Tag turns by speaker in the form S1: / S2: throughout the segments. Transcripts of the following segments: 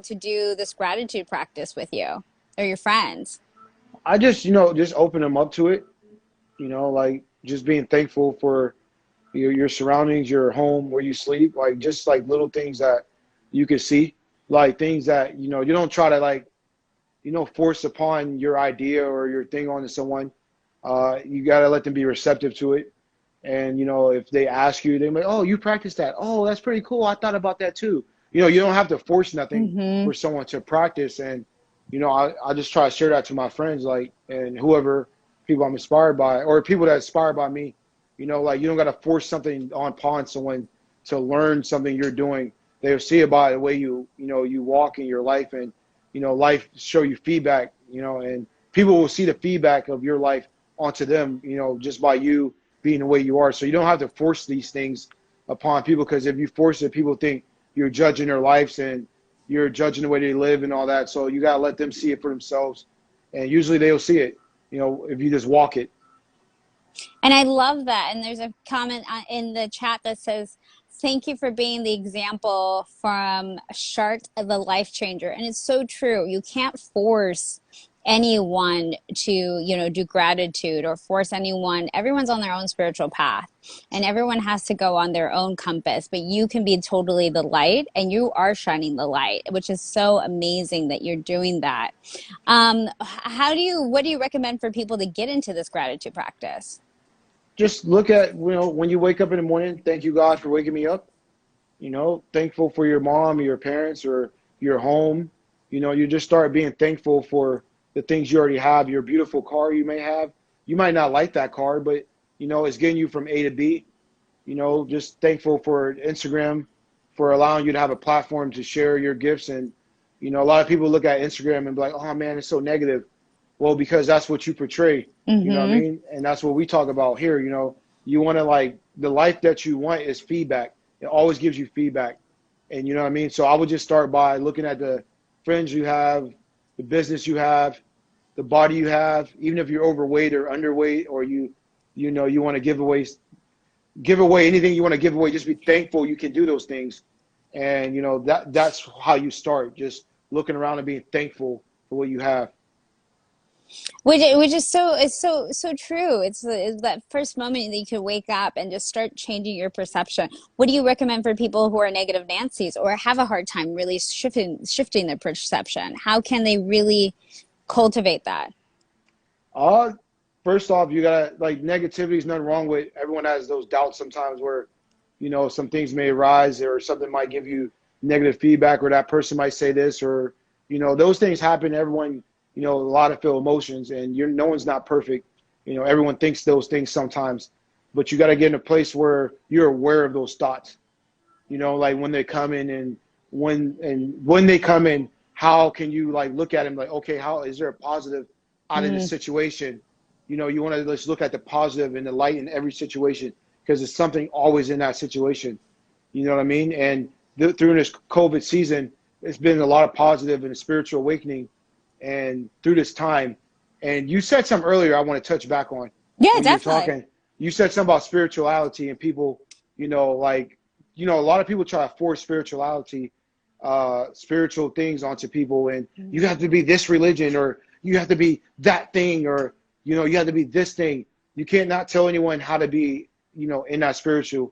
S1: to do this gratitude practice with you or your friends?
S2: I just, just open them up to it, like just being thankful for your surroundings, your home, where you sleep, like just like little things that you can see, like things that, you don't try to like, force upon your idea or your thing onto someone. You got to let them be receptive to it. And, if they ask you, they're like, oh, you practice that. Oh, that's pretty cool. I thought about that too. You don't have to force nothing
S1: Mm-hmm.
S2: for someone to practice. And, I just try to share that to my friends, like, and whoever people I'm inspired by, or people that inspired by me, like you don't got to force something upon someone to learn something you're doing. They'll see it by the way you walk in your life, and, life show you feedback, and people will see the feedback of your life onto them, just by you being the way you are. So you don't have to force these things upon people, because if you force it, people think you're judging their lives and you're judging the way they live and all that. So you gotta let them see it for themselves, and usually they'll see it. If you just walk it.
S1: And I love that. And there's a comment in the chat that says, thank you for being the example from Shart, the life changer. And it's so true. You can't force anyone to, do gratitude or force anyone. Everyone's on their own spiritual path and everyone has to go on their own compass, but you can be totally the light and you are shining the light, which is so amazing that you're doing that. What do you recommend for people to get into this gratitude practice?
S2: Just look at, when you wake up in the morning, thank you God for waking me up. Thankful for your mom or your parents or your home. You just start being thankful for the things you already have. Your beautiful car you may have. You might not like that car, but it's getting you from A to B. Just thankful for Instagram for allowing you to have a platform to share your gifts. And a lot of people look at Instagram and be like, oh man, it's so negative. Well, because that's what you portray, what I
S1: Mm-hmm.
S2: mean? And that's what we talk about here. You want to, like, the life that you want is feedback. It always gives you feedback. And you know what I mean? So I would just start by looking at the friends you have, the business you have, the body you have, even if you're overweight or underweight, or you want to give away anything you want to give away, just be thankful you can do those things. And that's how you start, just looking around and being thankful for what you have.
S1: Which is so true. It's that first moment that you can wake up and just start changing your perception. What do you recommend for people who are negative Nancy's or have a hard time really shifting their perception? How can they really cultivate that?
S2: Uh, First off, you gotta, like, negativity is nothing wrong with. Everyone has those doubts sometimes where, some things may arise or something might give you negative feedback, or that person might say this, or, those things happen. Everyone, a lot of feel emotions, and no one's not perfect. Everyone thinks those things sometimes, but you got to get in a place where you're aware of those thoughts. Like when they come in, and when they come in, how can you, like, look at them like, okay, how is there a positive out of this
S1: Mm,
S2: situation? You want to just look at the positive and the light in every situation, because there's something always in that situation. You know what I mean? And through this COVID season, it's been a lot of positive and a spiritual awakening, and through this time. And you said something earlier I want to touch back on
S1: yeah,
S2: when you were
S1: definitely.
S2: talking. You said something about spirituality and people, like, a lot of people try to force spirituality, spiritual things onto people, and you have to be this religion, or you have to be that thing, or you have to be this thing. You can't not tell anyone how to be, in that spiritual,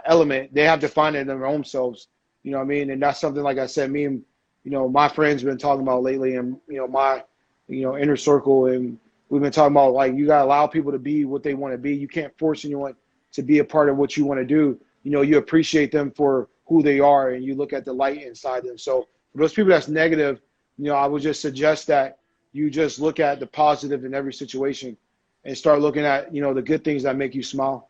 S2: element. They have to find it in their own selves. You know what I mean? And that's something, like I said, me and, my friends been talking about lately, and, my, inner circle. And we've been talking about, like, you got to allow people to be what they want to be. You can't force anyone to be a part of what you want to do. You appreciate them for who they are, and you look at the light inside them. So for those people that's negative, I would just suggest that you just look at the positive in every situation, and start looking at, the good things that make you smile.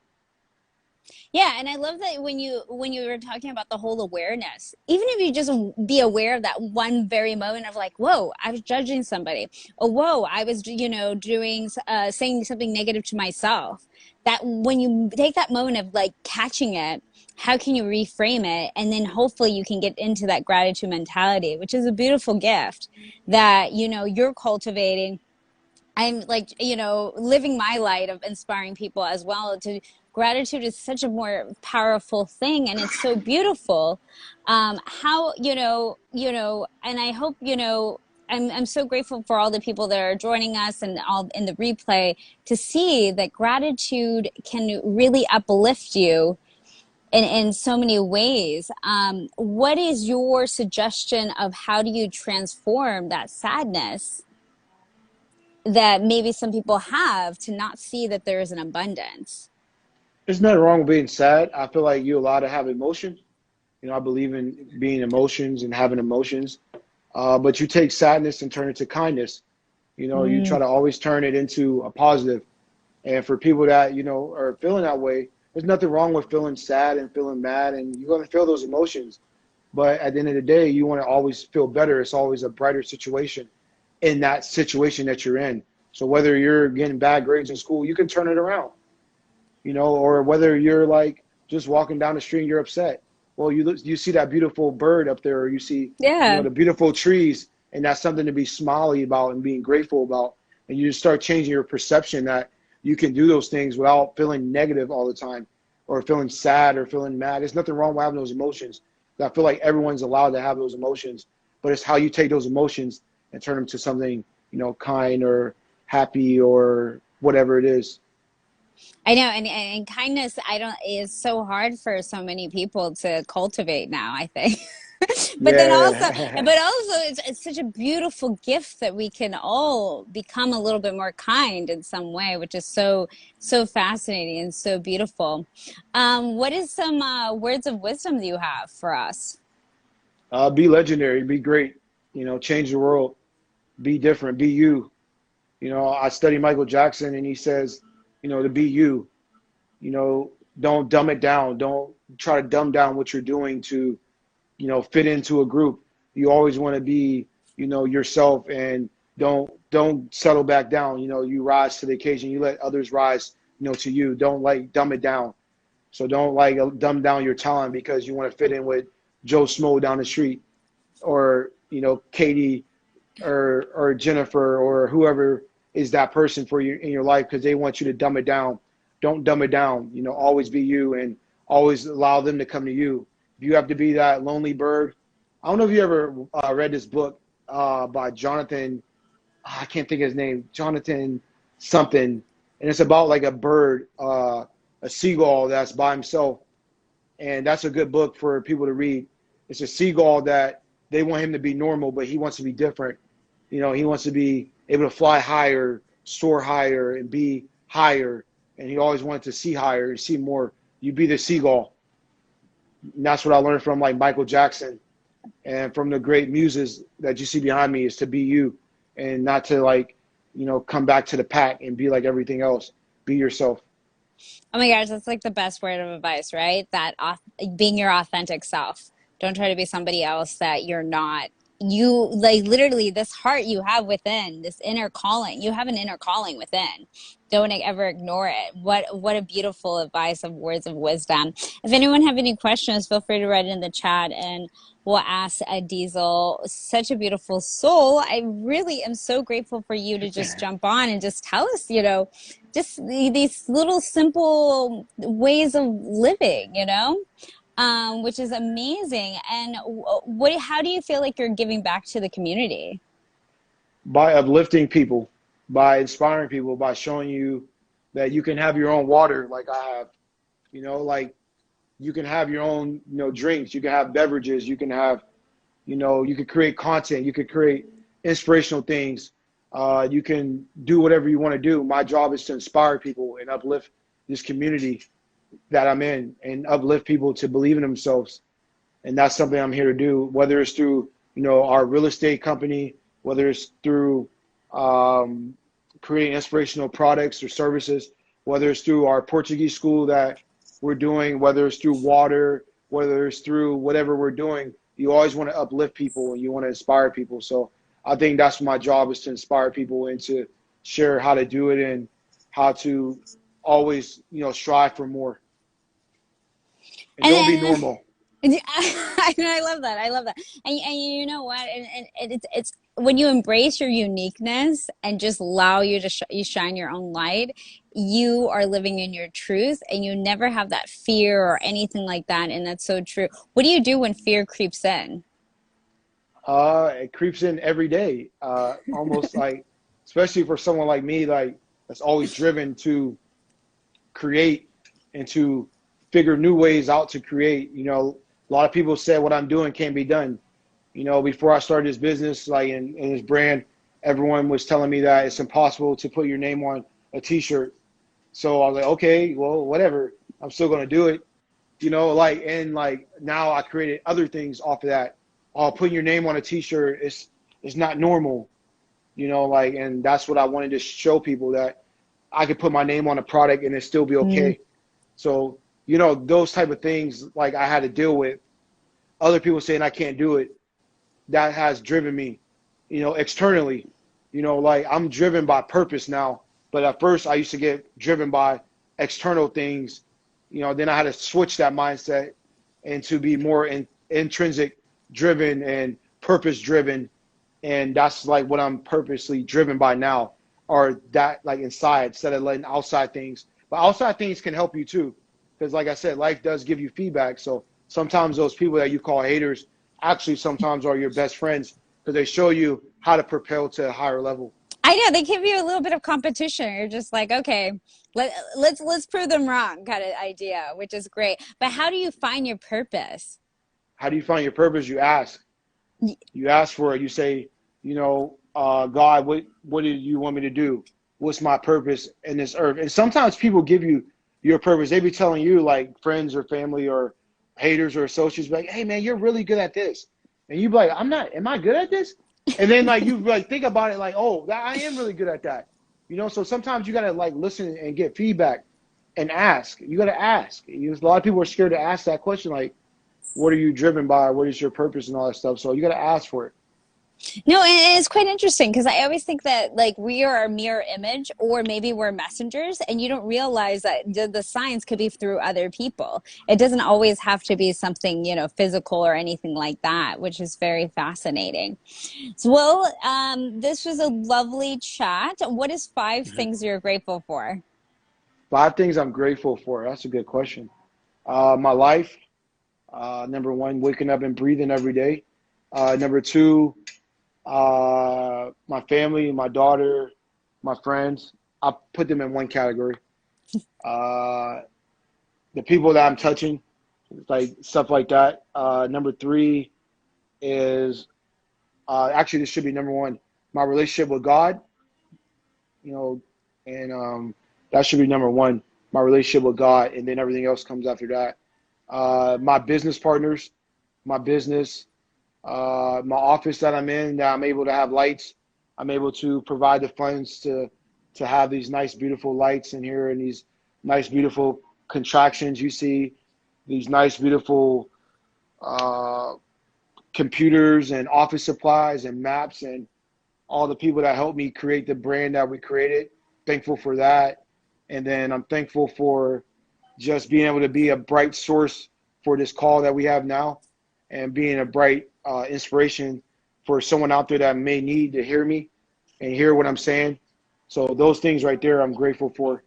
S1: Yeah, and I love that when you were talking about the whole awareness, even if you just be aware of that one very moment of like, whoa, I was judging somebody, or whoa, I was doing saying something negative to myself. That when you take that moment of like catching it, how can you reframe it, and then hopefully you can get into that gratitude mentality, which is a beautiful gift that you're cultivating. I'm like, living my light of inspiring people as well to gratitude is such a more powerful thing, and it's so beautiful. How, and I hope, I'm so grateful for all the people that are joining us and all in the replay to see that gratitude can really uplift you in so many ways. What is your suggestion of how do you transform that sadness that maybe some people have to not see that there is an abundance?
S2: There's nothing wrong with being sad. I feel like you're allowed to have emotion. I believe in being emotions and having emotions. But you take sadness and turn it to kindness. You try
S1: Mm,
S2: to always turn it into a positive. And for people that, are feeling that way, there's nothing wrong with feeling sad and feeling mad, and you're going to feel those emotions. But at the end of the day, you want to always feel better. It's always a brighter situation in that situation that you're in. So whether you're getting bad grades in school, you can turn it around, or whether you're like just walking down the street and you're upset. Well, you see that beautiful bird up there, or you see,
S1: yeah.
S2: the beautiful trees, and that's something to be smiley about and being grateful about. And you just start changing your perception that you can do those things without feeling negative all the time, or feeling sad or feeling mad. There's nothing wrong with having those emotions. I feel like everyone's allowed to have those emotions, but it's how you take those emotions and turn them to something, kind or happy or whatever it is.
S1: I know, and kindness, I don't, is so hard for so many people to cultivate now, I think. But then also,
S2: Yeah.
S1: it's such a beautiful gift that we can all become a little bit more kind in some way, which is so fascinating and so beautiful. What is some words of wisdom that you have for us?
S2: Be legendary, be great, change the world, be different, be you. I study Michael Jackson, and he says, to be you, you know, don't dumb it down. Don't try to dumb down what you're doing to, fit into a group. You always want to be, yourself, and don't settle back down. You rise to the occasion. You let others rise, to you. Don't like dumb it down. So don't like dumb down your talent because you want to fit in with Joe Smo down the street, or Katie, or Jennifer, or whoever is that person for you in your life, because they want you to dumb it down. Don't dumb it down. Always be you, and always allow them to come to you. If you have to be that lonely bird, I don't know if you ever read this book by Jonathan. I can't think of his name. Jonathan something, and it's about like a bird, a seagull that's by himself, and that's a good book for people to read. It's a seagull that they want him to be normal, but he wants to be different. He wants to be able to fly higher, soar higher, and be higher. And he always wanted to see higher and see more. You be the seagull. And that's what I learned from like Michael Jackson and from the great muses that you see behind me, is to be you, and not to like, come back to the pack and be like everything else. Be yourself.
S1: Oh my gosh, that's like the best word of advice, right? That being your authentic self. Don't try to be somebody else that you're not. You like literally this heart you have within, this inner calling. You have an inner calling within. Don't ever ignore it. What a beautiful advice of words of wisdom. If anyone have any questions, feel free to write it in the chat and we'll ask Diesel. Such a beautiful soul. I really am so grateful for you to just jump on and just tell us, just these little simple ways of living, which is amazing. And how do you feel like you're giving back to the community?
S2: By uplifting people, by inspiring people, by showing you that you can have your own water like I have, like you can have your own, drinks, you can have beverages, you can have, you can create content, you can create inspirational things. You can do whatever you want to do. My job is to inspire people and uplift this community that I'm in, and uplift people to believe in themselves. And that's something I'm here to do, whether it's through, our real estate company, whether it's through creating inspirational products or services, whether it's through our Portuguese school that we're doing, whether it's through water, whether it's through whatever we're doing. You always want to uplift people and you want to inspire people. So I think that's my job, is to inspire people and to share how to do it, and how to always, strive for more. And
S1: And
S2: don't be
S1: then
S2: normal.
S1: And I love that. I love that. And you know what? And it's when you embrace your uniqueness and just allow you to you shine your own light, you are living in your truth and you never have that fear or anything like that. And that's so true. What do you do when fear creeps in?
S2: It creeps in every day. Almost like, especially for someone like me, like that's always driven to create and to figure new ways out to create. A lot of people said what I'm doing can't be done. Before I started this business, like in this brand, everyone was telling me that it's impossible to put your name on a t-shirt. So I was like, okay, well, whatever. I'm still gonna do it. Like now I created other things off of that. Putting your name on a t-shirt is not normal, and that's what I wanted to show people, that I could put my name on a product and it still be
S1: Mm.
S2: okay. So, those type of things, like I had to deal with other people saying I can't do it. That has driven me, externally. Like I'm driven by purpose now. But at first I used to get driven by external things. Then I had to switch that mindset and to be more intrinsic driven and purpose driven. And that's like what I'm purposely driven by now, or that like inside, instead of letting outside things. But outside things can help you too. Because like I said, life does give you feedback. So sometimes those people that you call haters actually sometimes are your best friends, because they show you how to propel to a higher level.
S1: I know they give you a little bit of competition. You're just like, okay, let's prove them wrong kind of idea, which is great. But how do you find your purpose?
S2: How do you find your purpose? You ask. You ask for it. You say, God, what do you want me to do? What's my purpose in this earth? And sometimes people give you your purpose. They be telling you, like friends or family or haters or associates, be like, hey man, you're really good at this. And you be like, I'm not, am I good at this? And then like you like think about it like, oh, I am really good at that. So sometimes you gotta like listen and get feedback and ask. You gotta ask. A lot of people are scared to ask that question, like, what are you driven by? What is your purpose and all that stuff? So you gotta ask for it.
S1: No, and it's quite interesting because I always think that like we are a mirror image, or maybe we're messengers, and you don't realize that the signs could be through other people. It doesn't always have to be something, physical or anything like that, which is very fascinating. So, well, this was a lovely chat. What is five
S2: Mhm.
S1: things you're grateful for?
S2: 5 things I'm grateful for. That's a good question. My life, number one, waking up and breathing every day. Number two, my family, my daughter, my friends. I put them in one category. Uh, the people that I'm touching, like stuff like that. Number three is actually this should be number one. My relationship with God, you know, and that should be number one. My relationship with God, and then everything else comes after that. My business partners, my business, my office that I'm in, that I'm able to have lights. I'm able to provide the funds to have these nice, beautiful lights in here, and these nice, beautiful contractions you see, these nice, beautiful uh, computers and office supplies and maps, and all the people that helped me create the brand that we created. Thankful for that. And then I'm thankful for just being able to be a bright source for this call that we have now, and being a bright inspiration for someone out there that may need to hear me and hear what I'm saying. So those things right there, I'm grateful for.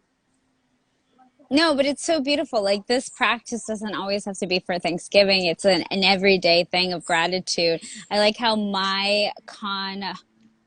S1: No, but it's so beautiful. Like this practice doesn't always have to be for Thanksgiving. It's an everyday thing of gratitude. I like how my con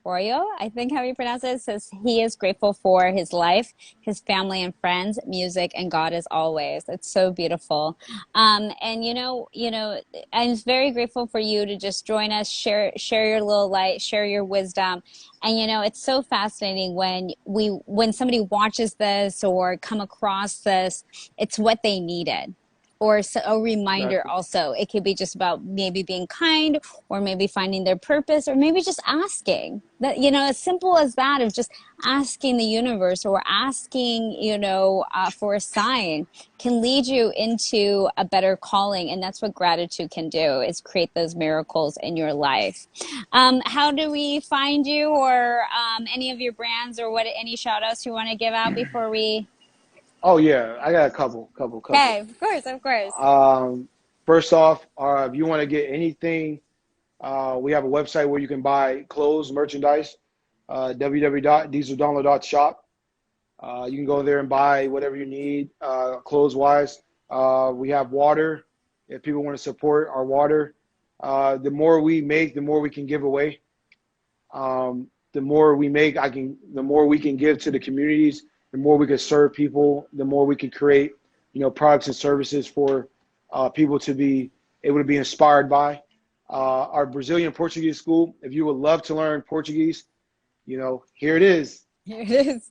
S1: Oreo, I think how you pronounce it, says he is grateful for his life, his family and friends, music, and God as always. It's so beautiful. And I'm very grateful for you to just join us, share your little light, share your wisdom. And it's so fascinating when somebody watches this or come across this, it's what they needed. Or so, a reminder
S2: Exactly.
S1: also. It could be just about maybe being kind, or maybe finding their purpose, or maybe just asking. That, as simple as that, of just asking the universe, or asking, for a sign, can lead you into a better calling. And that's what gratitude can do, is create those miracles in your life. How do we find you, or any of your brands, or any shout outs you want to give out before we?
S2: Oh yeah, I got a couple.
S1: Okay, of course, of course.
S2: Um, First off, if you want to get anything, we have a website where you can buy clothes, merchandise, www.dieseldonald.shop. You can go there and buy whatever you need, clothes-wise. We have water. If people want to support our water, the more we make, the more we can give away. The more we make, the more we can give to the communities, the more we can serve people, the more we can create, products and services for people to be able to be inspired by. Our Brazilian Portuguese school, if you would love to learn Portuguese, here it is.
S1: Here it is.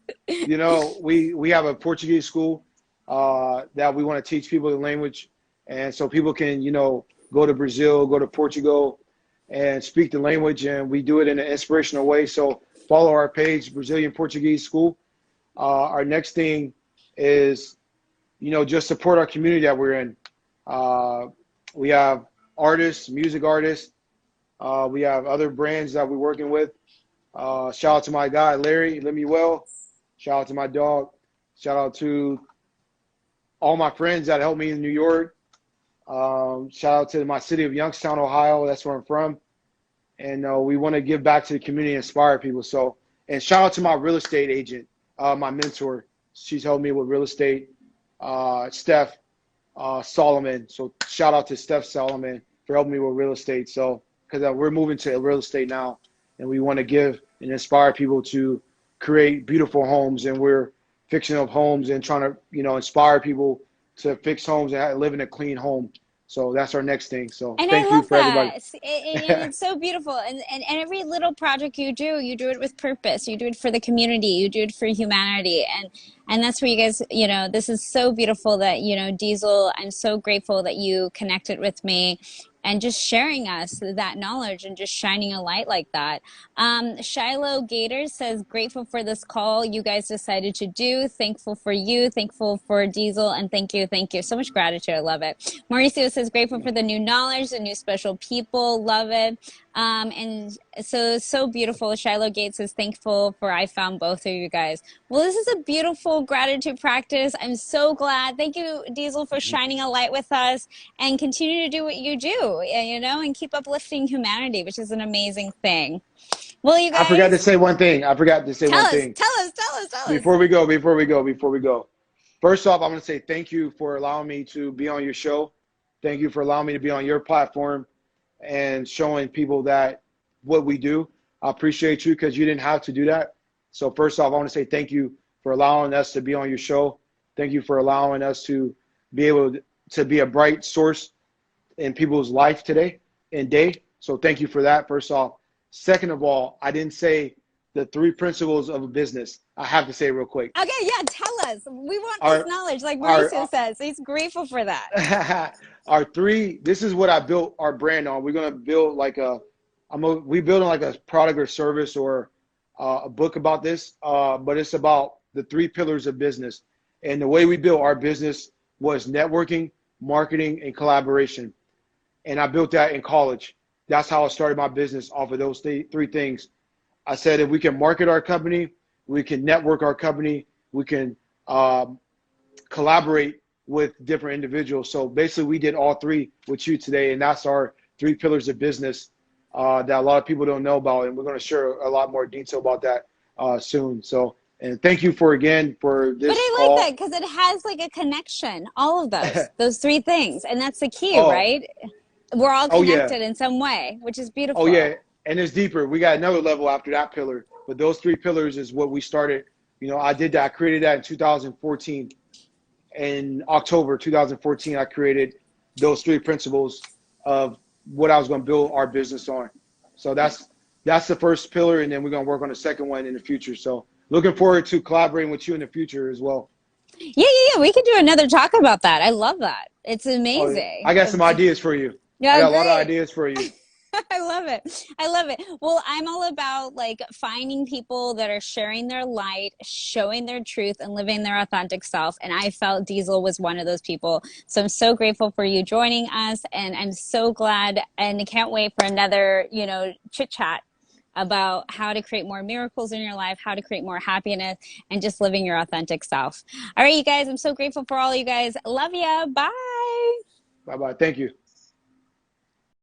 S2: We have a Portuguese school that we want to teach people the language. And so people can, go to Brazil, go to Portugal, and speak the language. And we do it in an inspirational way. So follow our page, Brazilian Portuguese School. Our next thing is, just support our community that we're in. We have artists, music artists. We have other brands that we're working with. Shout out to my guy, Larry Lemuel. Shout out to my dog. Shout out to all my friends that helped me in New York. Shout out to my city of Youngstown, Ohio. That's where I'm from. And we want to give back to the community and inspire people. So, and shout out to my real estate agent, my mentor. She's helped me with real estate, Steph Solomon. So shout out to Steph Solomon for helping me with real estate. So, because we're moving to real estate now, and we want to give and inspire people to create beautiful homes. And we're fixing up homes and trying to, inspire people to fix homes and live in a clean home. So that's our next thing. So
S1: and
S2: thank
S1: I love
S2: you for everybody.
S1: and it's so beautiful. And every little project you do it with purpose. You do it for the community. You do it for humanity. And that's where you guys, this is so beautiful that, Diesel, I'm so grateful that you connected with me and just sharing us that knowledge and just shining a light like that. Shiloh Gator says, grateful for this call you guys decided to do. Thankful for you. Thankful for Diesel. And thank you. Thank you. So much gratitude. I love it. Mauricio says, grateful for the new knowledge, the new special people. Love it. And so beautiful. Shiloh Gates says, thankful for I found both of you guys. Well, this is a beautiful gratitude practice. I'm so glad. Thank you, Diesel, for shining a light with us and continue to do what you do, and keep uplifting humanity, which is an amazing thing. Well, you guys.
S2: I forgot to say one thing. Tell
S1: us.
S2: Before we go. First off, I'm going to say thank you for allowing me to be on your show. Thank you for allowing me to be on your platform and showing people that what we do. I appreciate you because you didn't have to do that. So first off, I want to say thank you for allowing us to be on your show. Thank you for allowing us to be able to be a bright source in people's life today and day. So thank you for that, first off. Second of all, I didn't say the 3 principles of a business. I have to say it real quick.
S1: Okay, yeah, tell us. We want this knowledge, like Mauricio says. He's grateful for that.
S2: This is what I built our brand on. We're going to build we build on like a product or service or a book about this, but it's about the 3 pillars of business. And the way we built our business was networking, marketing, and collaboration. And I built that in college. That's how I started my business, off of those 3 things. I said, if we can market our company, we can network our company, we can collaborate with different individuals. So basically we did all 3 with you today. And that's our 3 pillars of business that a lot of people don't know about. And we're going to share a lot more detail about that soon. So, and thank you for this
S1: But I
S2: call.
S1: like that because it has like a connection, all of those 3 things. And that's the key, right? We're all connected in some way, which is beautiful.
S2: Oh, yeah. And it's deeper. We got another level after that pillar. But those 3 pillars is what we started. I did that. I created that in 2014. In October 2014, I created those 3 principles of what I was going to build our business on. So that's the first pillar. And then we're going to work on the second one in the future. So looking forward to collaborating with you in the future as well.
S1: Yeah. We could do another talk about that. I love that. It's amazing.
S2: I got some ideas for you.
S1: Yeah,
S2: I got a lot of ideas for you.
S1: I love it. Well, I'm all about like finding people that are sharing their light, showing their truth, and living their authentic self. And I felt Diesel was one of those people. So I'm so grateful for you joining us. And I'm so glad and can't wait for another, chit chat about how to create more miracles in your life, how to create more happiness, and just living your authentic self. All right, you guys, I'm so grateful for all you guys. Love ya. Bye.
S2: Bye-bye. Thank you.